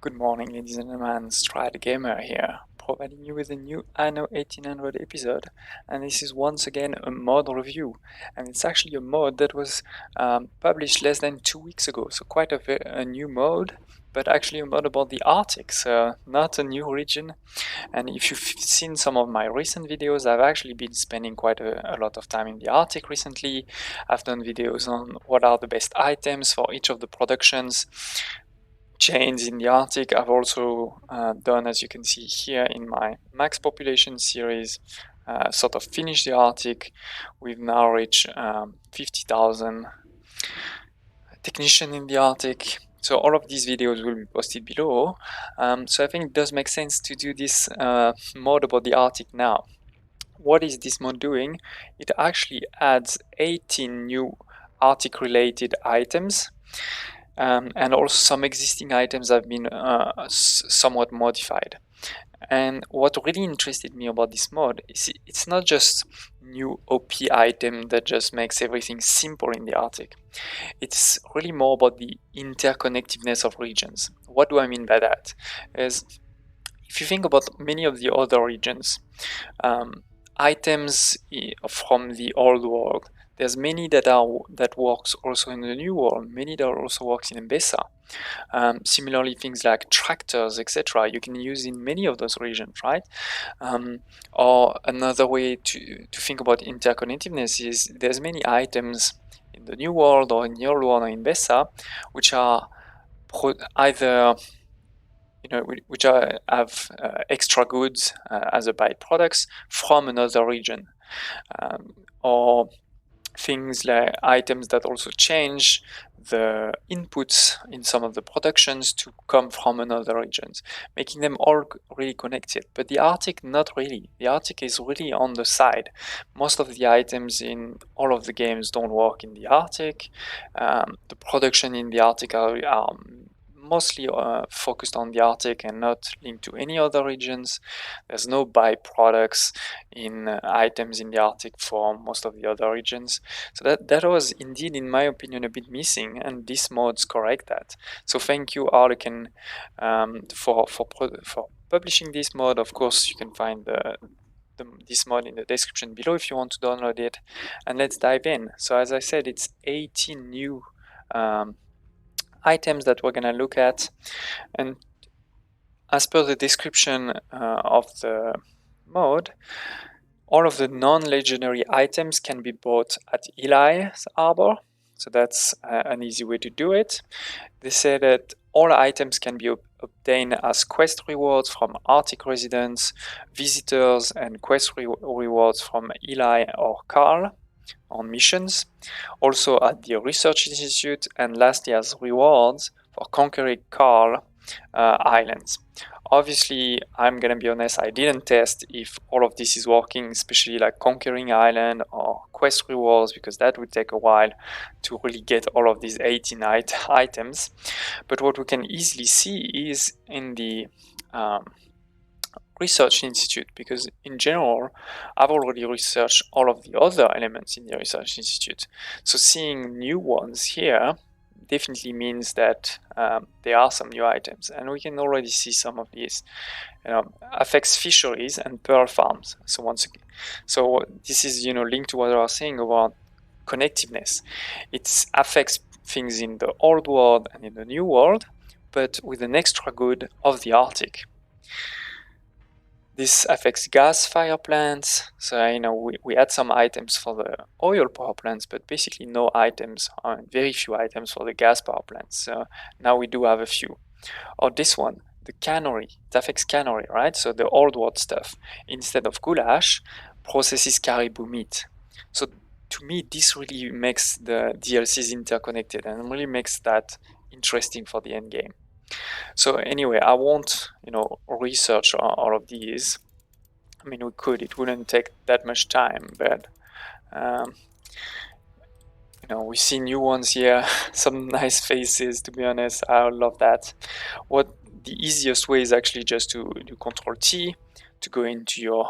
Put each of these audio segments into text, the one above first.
Good morning, ladies and gentlemen. Stride Gamer here, providing you with a new Anno 1800 episode. And this is once again a mod review. And it's actually a mod that was published less than 2 weeks ago. So, quite a new mod, but actually a mod about the Arctic. So, not a new region. And if you've seen some of my recent videos, I've actually been spending quite a lot of time in the Arctic recently. I've done videos on what are the best items for each of the productions chains in the Arctic. I've also done, as you can see here in my max population series, sort of finished the Arctic. We've now reached 50,000 technician in the Arctic. So all of these videos will be posted below. So I think it does make sense to do this mod about the Arctic now. What is this mod doing? It actually adds 18 new Arctic related items. And also some existing items have been somewhat modified. And what really interested me about this mod is it's not just new OP item that just makes everything simple in the Arctic. It's really more about the interconnectedness of regions. What do I mean by that? Is if you think about many of the other regions, items from the old world, there's many that works also in the new world, many that also works in Mbesa. Similarly, things like tractors, etc., you can use in many of those regions, right? Or another way to think about interconnectedness is there's many items in the new world or in the old world or in Mbesa which are either which have extra goods as a byproducts from another region, or things like items that also change the inputs in some of the productions to come from another regions, making them all really connected. But the Arctic, not really. The Arctic is really on the side. Most of the items in all of the games don't work in the Arctic. The production in the Arctic are mostly focused on the Arctic and not linked to any other regions. There's no byproducts in items in the Arctic for most of the other regions. So that was indeed, in my opinion, a bit missing, and this mods correct that. So thank you, Arlecan, for publishing this mod. Of course, you can find this mod in the description below if you want to download it. And let's dive in. So as I said, it's 18 new items that we're gonna look at, and as per the description of the mod, all of the non-legendary items can be bought at Eli's Arbor, so that's an easy way to do it. They say that all items can be obtained as quest rewards from Arctic residents, visitors, and quest rewards from Eli or Carl on missions, also at the Research Institute, and lastly as rewards for conquering Carl Islands. Obviously, I'm gonna be honest, I didn't test if all of this is working, especially like conquering island or quest rewards, because that would take a while to really get all of these 18 items. But what we can easily see is in the Research Institute, because in general, I've already researched all of the other elements in the Research Institute. So seeing new ones here definitely means that there are some new items, and we can already see some of these. Affects fisheries and pearl farms. So once again, so this is linked to what I was saying about connectiveness. It affects things in the old world and in the new world, but with an extra good of the Arctic. This affects gas fire plants. So we add some items for the oil power plants, but basically no items, very few items for the gas power plants. So now we do have a few. Or this one, the cannery. It affects cannery, right? So the old world stuff. Instead of goulash, processes caribou meat. So to me, this really makes the DLCs interconnected and really makes that interesting for the end game. So anyway, I won't, research all of these. I mean, we could. It wouldn't take that much time, but we see new ones here. Some nice faces, to be honest. I love that. What the easiest way is actually just to do Control T to go into your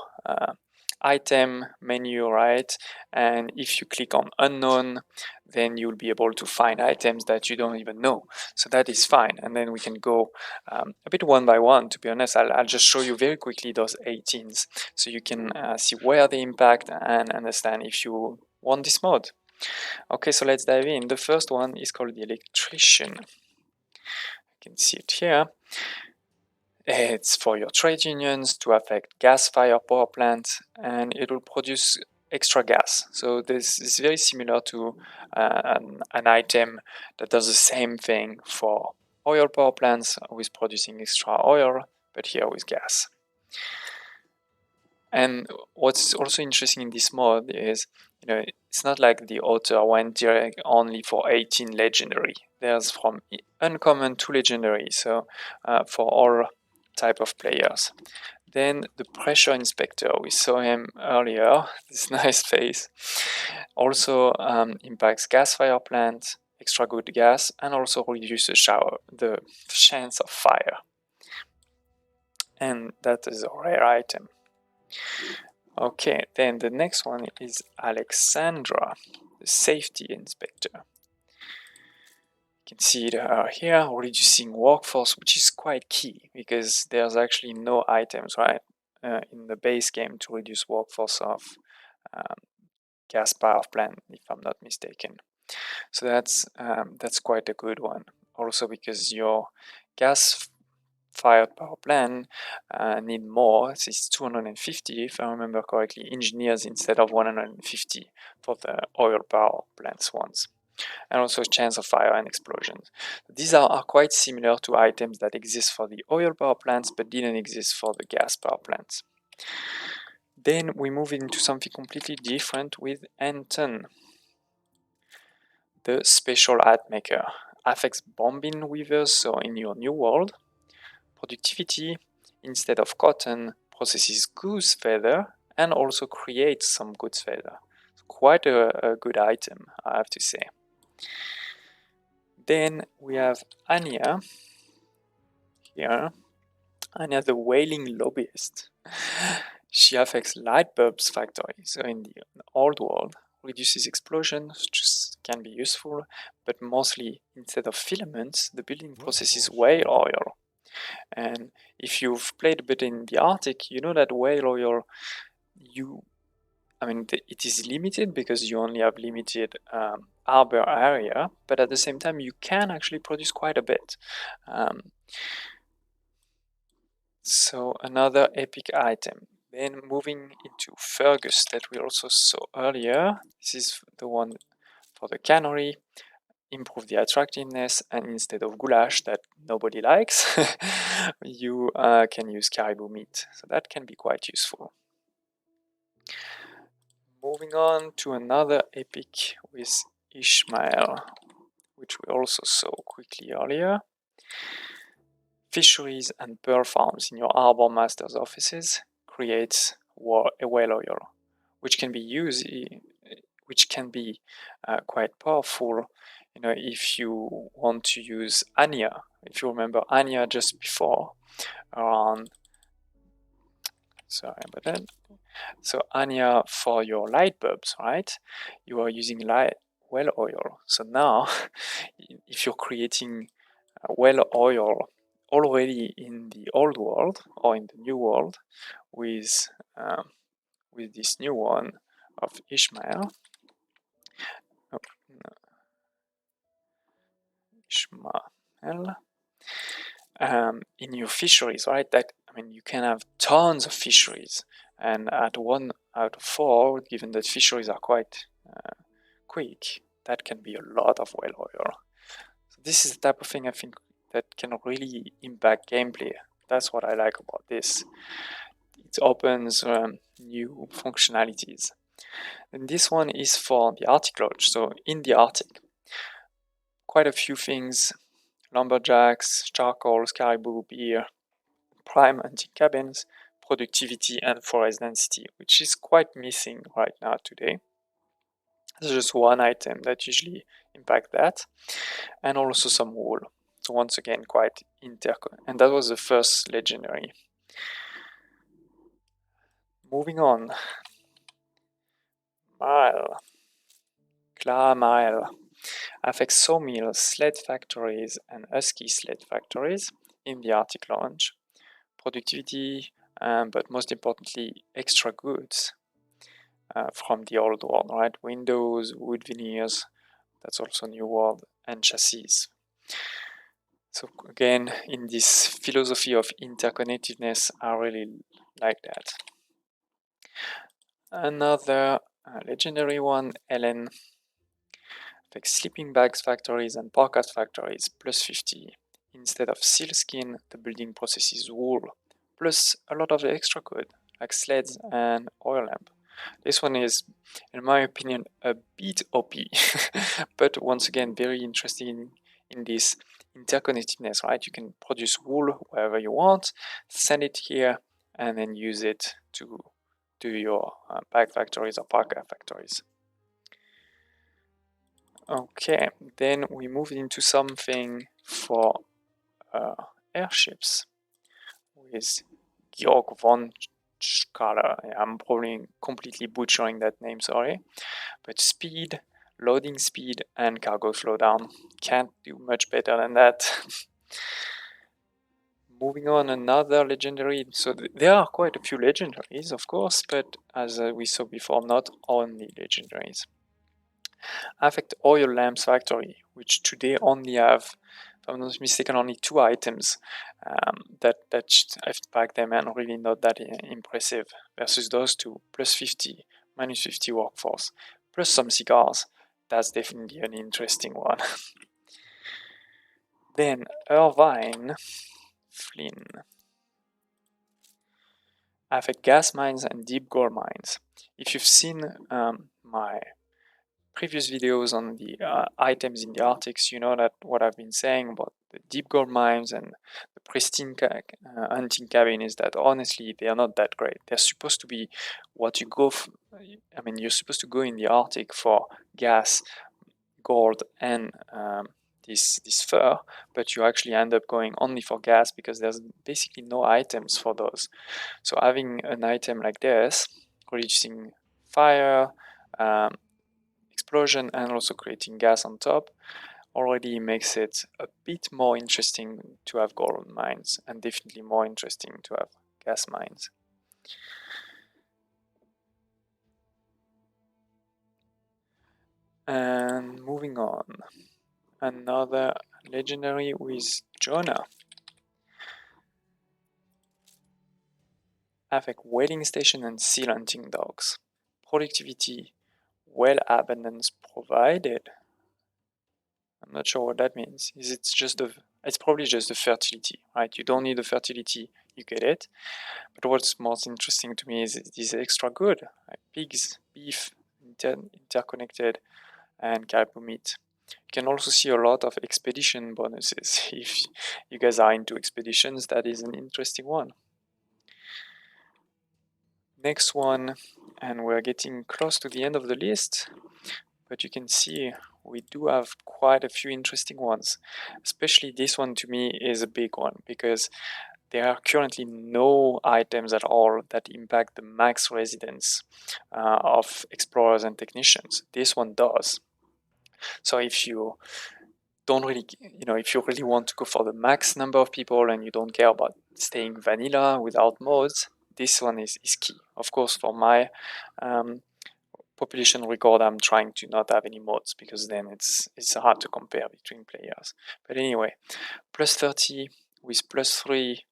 item menu, right? And if you click on unknown, then you'll be able to find items that you don't even know. So that is fine. And then we can go a bit one by one. To be honest, I'll just show you very quickly those 18s so you can see where they impact and understand if you want this mode. Okay, so let's dive in. The first one is called the electrician. You can see it here. It's for your trade unions to affect gas-fired power plants, and it will produce extra gas. So this is very similar to an item that does the same thing for oil power plants with producing extra oil, but here with gas. And what's also interesting in this mod is, it's not like the author went direct only for 18 legendary. There's from uncommon to legendary, so for all type of players. Then the pressure inspector, we saw him earlier, this nice face, also impacts gas fire plant, extra good gas, and also reduces the chance of fire. And that is a rare item. Okay, then the next one is Alexandra, the safety inspector. You can see it here, reducing workforce, which is quite key because there's actually no items, right, in the base game to reduce workforce of gas power plant, if I'm not mistaken. So that's quite a good one. Also because your gas-fired power plant need more. It's 250, if I remember correctly, engineers instead of 150 for the oil power plants ones. And also chance of fire and explosions. These are quite similar to items that exist for the oil power plants but didn't exist for the gas power plants. Then we move into something completely different with Anton, the special hat maker. Affects bombing weavers, so in your new world. Productivity, instead of cotton, processes goose feather and also creates some goose feather. Quite a good item, I have to say. Then we have Anya here. Anya, the wailing lobbyist. She affects light bulbs factory. So in the old world, reduces explosions, which can be useful, but mostly instead of filaments, the building processes whale oil. And if you've played a bit in the Arctic, you know that whale oil, it is limited because you only have limited harbor area, but at the same time, you can actually produce quite a bit. So another epic item. Then moving into Fergus that we also saw earlier. This is the one for the cannery. Improve the attractiveness, and instead of goulash that nobody likes, you can use caribou meat. So that can be quite useful. Moving on to another epic with Ishmael, which we also saw quickly earlier. Fisheries and pearl farms in your harbor master's offices creates a whale oil, which can be quite powerful. If you want to use Anya, if you remember Anya just before, sorry about that. So Anya for your light bulbs, right? You are using whale oil. So now, if you're creating whale oil already in the old world or in the new world with this new one of Ishmael. Oh, no. Ishmael. In your fisheries, right? You can have tons of fisheries, and at 1 out of 4, given that fisheries are quite quick, that can be a lot of whale oil. So this is the type of thing I think that can really impact gameplay. That's what I like about this. It opens new functionalities. And this one is for the Arctic Lodge. So in the Arctic, quite a few things: lumberjacks, charcoals, caribou, beer, prime hunting cabins, productivity, and forest density, which is quite missing right now today. There's just one item that usually impact that, and also some wool. So once again, quite and that was the first legendary. Moving on, Clamile affects sawmills, sled factories, and husky sled factories in the Arctic launch. Productivity, but most importantly, extra goods from the old world, right? Windows, wood veneers, that's also New World, and chassis. So again, in this philosophy of interconnectedness, I really like that. Another legendary one, Ellen, affects sleeping bags factories and podcast factories, plus 50. Instead of sealskin, the building processes wool, plus a lot of extra code, like sleds and oil lamp. This one is, in my opinion, a bit OP, but once again, very interesting in this interconnectedness, right? You can produce wool wherever you want, send it here, and then use it to do your bag factories or parka factories. Okay, then we move into something for airships with Georg von Schaller. I'm probably completely butchering that name, sorry. But speed, loading speed, and cargo slowdown. Can't do much better than that. Moving on, another legendary. So there are quite a few legendaries, of course, but as we saw before, not only legendaries. Affect Oil Lamps Factory, which today only have, if I'm not mistaken, only 2 items that impact them and really not that impressive versus those two, plus 50, minus 50 workforce, plus some cigars. That's definitely an interesting one. Then Irvine Flynn. Affect gas mines and deep gold mines. If you've seen my previous videos on the items in the Arctics, you know that what I've been saying about the deep gold mines and the pristine hunting cabin is that honestly they are not that great. They're supposed to be what you go. I mean, you're supposed to go in the Arctic for gas, gold, and this fur, but you actually end up going only for gas because there's basically no items for those. So having an item like this, reducing fire, explosion, and also creating gas on top, already makes it a bit more interesting to have gold mines, and definitely more interesting to have gas mines. And moving on, another legendary with Jonah. Affect whaling station and seal hunting dogs. Productivity, well abundance provided. I'm not sure what that means. It's probably just the fertility, right? You don't need the fertility, you get it. But what's most interesting to me is this extra good, like pigs, beef, interconnected, and caribou meat. You can also see a lot of expedition bonuses. If you guys are into expeditions, that is an interesting one. Next one, and we're getting close to the end of the list, but you can see we do have quite a few interesting ones. Especially this one to me is a big one because there are currently no items at all that impact the max residence of explorers and technicians. This one does. So if you don't really, if you really want to go for the max number of people and you don't care about staying vanilla without mods, this one is key. Of course, for my population record, I'm trying to not have any mods because then it's hard to compare between players. But anyway, plus 30 with plus 3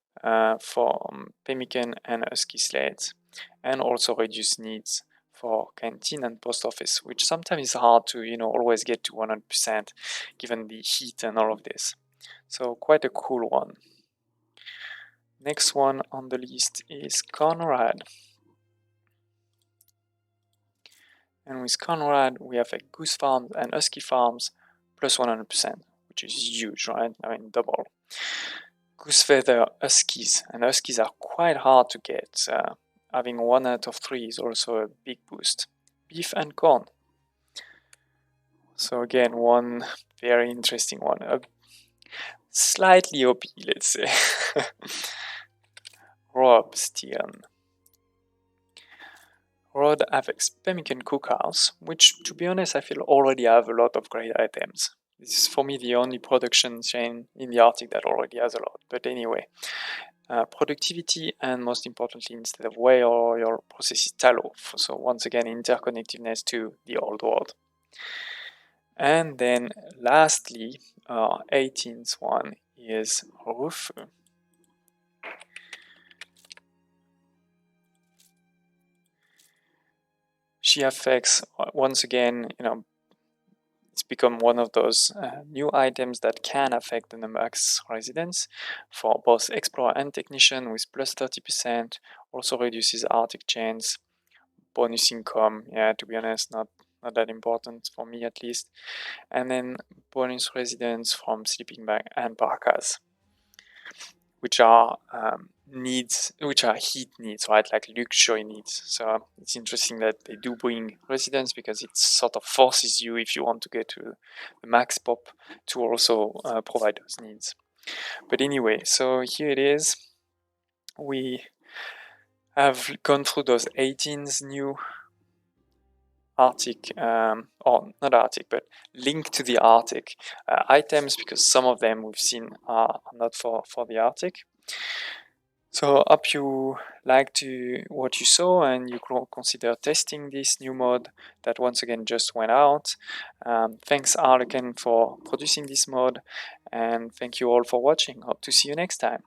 for pemmican and husky sleds, and also reduce needs for canteen and post office, which sometimes is hard to always get to 100% given the heat and all of this. So quite a cool one. Next one on the list is Conrad. And with Conrad, we have a goose farms and husky farms plus 100%, which is huge, right? I mean, double. Goose feather huskies, and huskies are quite hard to get. Having 1 out of 3 is also a big boost. Beef and corn. So again, one very interesting one. Slightly OP, let's say. Rob Steern. Rode Avex Pemmican Cookhouse, which to be honest I feel already have a lot of great items. This is for me the only production chain in the Arctic that already has a lot. But anyway, productivity and most importantly instead of whey or your process is tallow. So once again interconnectedness to the old world. And then lastly, our 18th one is Rufu. She affects once again, it's become one of those new items that can affect the Numax residents for both Explorer and Technician with plus 30%, also reduces Arctic chains, bonus income, yeah, to be honest, not that important for me at least, and then bonus residents from sleeping bag and parkas, which are needs, which are heat needs, right? Like luxury needs. So it's interesting that they do bring residents because it sort of forces you, if you want to get to the max pop, to also provide those needs. But anyway, so here it is. We have gone through those 18 new Arctic, or not Arctic, but linked to the Arctic items, because some of them we've seen are not for the Arctic. So hope you liked what you saw and you consider testing this new mod that once again just went out. Thanks Arlequin for producing this mod, and thank you all for watching. Hope to see you next time.